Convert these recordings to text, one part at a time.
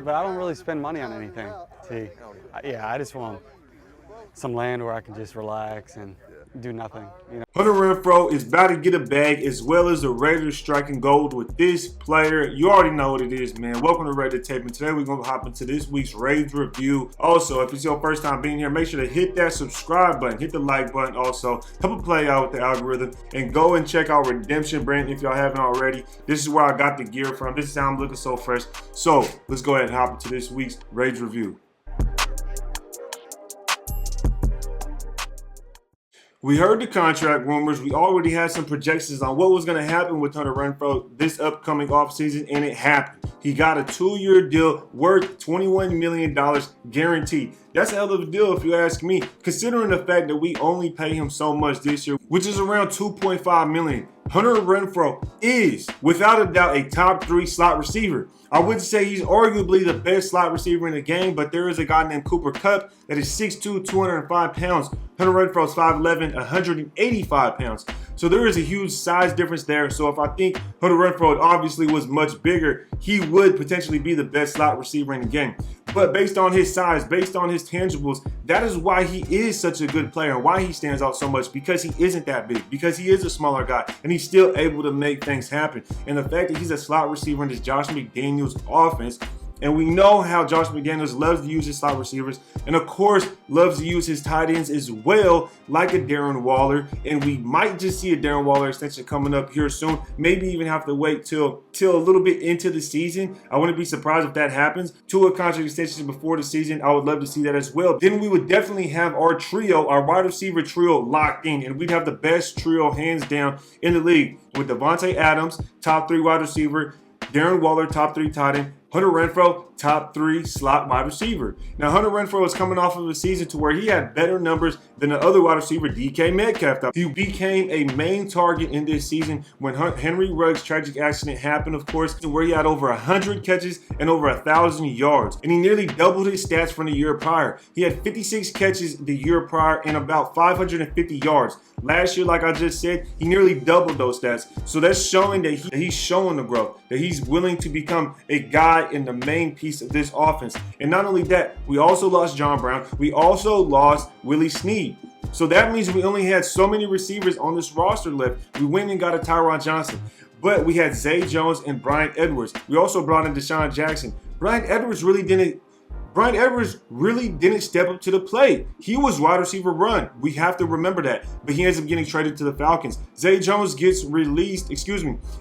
but I don't really spend money on anything. See, yeah, I just want some land where I can just relax and do nothing. Hunter Renfrow is about to get a bag, as well as the Raiders striking gold with this player. You already know what it is, man. Welcome to Raider Tape, and today we're going to hop into this week's Raiders review. Also, if it's your first time being here, make sure to hit that subscribe button, hit the like button. Also, help it play out with the algorithm, and go and check out Redemption Brand if y'all haven't already. This is where I got the gear from. This is how I'm looking so fresh. So, let's go ahead and hop into this week's Raiders review. We heard the contract rumors. We already had some projections on what was going to happen with Hunter Renfrow this upcoming offseason, and it happened. He got a 2-year deal worth $21 million guaranteed. That's a hell of a deal if you ask me, considering the fact that we only pay him so much this year, which is around $2.5 million. Hunter Renfrow is, without a doubt, a top 3 slot receiver. I wouldn't say he's arguably the best slot receiver in the game, but there is a guy named Cooper Kupp that is 6'2", 205 pounds. Hunter Renfrow is 5'11", 185 pounds. So there is a huge size difference there. So if I think Hunter Renfrow obviously was much bigger, he would potentially be the best slot receiver in the game. But based on his size, based on his tangibles, that is why he is such a good player and why he stands out so much, because he isn't that big, because he is a smaller guy and he's still able to make things happen. And the fact that he's a slot receiver in this Josh McDaniels offense, and we know how Josh McDaniels loves to use his slot receivers, and of course loves to use his tight ends as well, like a Darren Waller. And we might just see a Darren Waller extension coming up here soon. Maybe even have to wait till a little bit into the season. I wouldn't be surprised if that happens. To a contract extension before the season, I would love to see that as well. Then we would definitely have our trio, our wide receiver trio, locked in, and we'd have the best trio hands down in the league, with Davante Adams, top 3 wide receiver, Darren Waller, top 3 tight end, Hunter Renfrow, top 3 slot wide receiver. Now, Hunter Renfrow is coming off of a season to where he had better numbers than the other wide receiver, DK Metcalf. He became a main target in this season when Henry Ruggs' tragic accident happened, of course, where he had over 100 catches and over 1,000 yards. And he nearly doubled his stats from the year prior. He had 56 catches the year prior and about 550 yards. Last year, like I just said, he nearly doubled those stats. So that's showing that he's showing the growth, that he's willing to become a guy in the main piece of this offense. And not only that, we also lost John Brown. We also lost Willie Snead. So that means we only had so many receivers on this roster left. We went and got a Tyron Johnson, but we had Zay Jones and Bryan Edwards. We also brought in Deshaun Jackson. Bryan Edwards really didn't step up to the plate. He was wide receiver run. We have to remember that. But he ends up getting traded to the Falcons. Zay Jones gets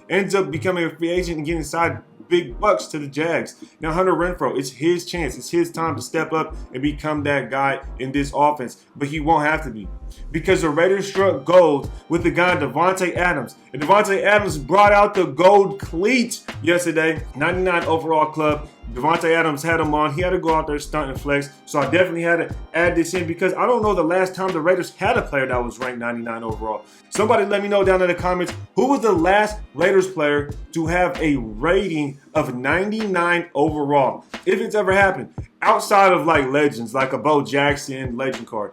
ends up becoming a free agent and getting signed big bucks to the Jags. Now Hunter Renfrow, it's his chance. It's his time to step up and become that guy in this offense. But he won't have to be, because the Raiders struck gold with the guy Davante Adams. And Davante Adams brought out the gold cleats yesterday. 99 overall club. Davante Adams had him on. He had to go out there stunt and flex. So I definitely had to add this in, because I don't know the last time the Raiders had a player that was ranked 99 overall. Somebody let me know down in the comments, who was the last Raiders player to have a rating of 99 overall, if it's ever happened, outside of like legends, like a Bo Jackson legend card,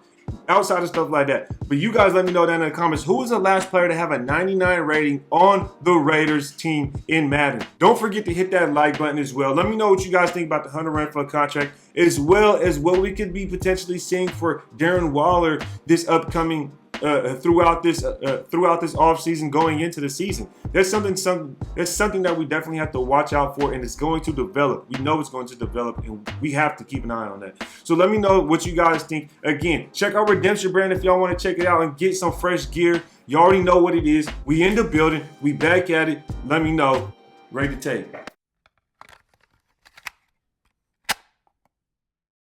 outside of stuff like that. But you guys let me know down in the comments, who was the last player to have a 99 rating on the Raiders team in Madden. Don't forget to hit that like button as well. Let me know what you guys think about the Hunter Renfrow contract, as well as what we could be potentially seeing for Darren Waller this upcoming throughout this offseason going into the season. That's something that we definitely have to watch out for, and it's going to develop. We know it's going to develop, and we have to keep an eye on that. So let me know what you guys think. Again, check out Redemption Brand if y'all want to check it out and get some fresh gear. You already know what it is. We in the building. We back at it. Let me know. Ready to take.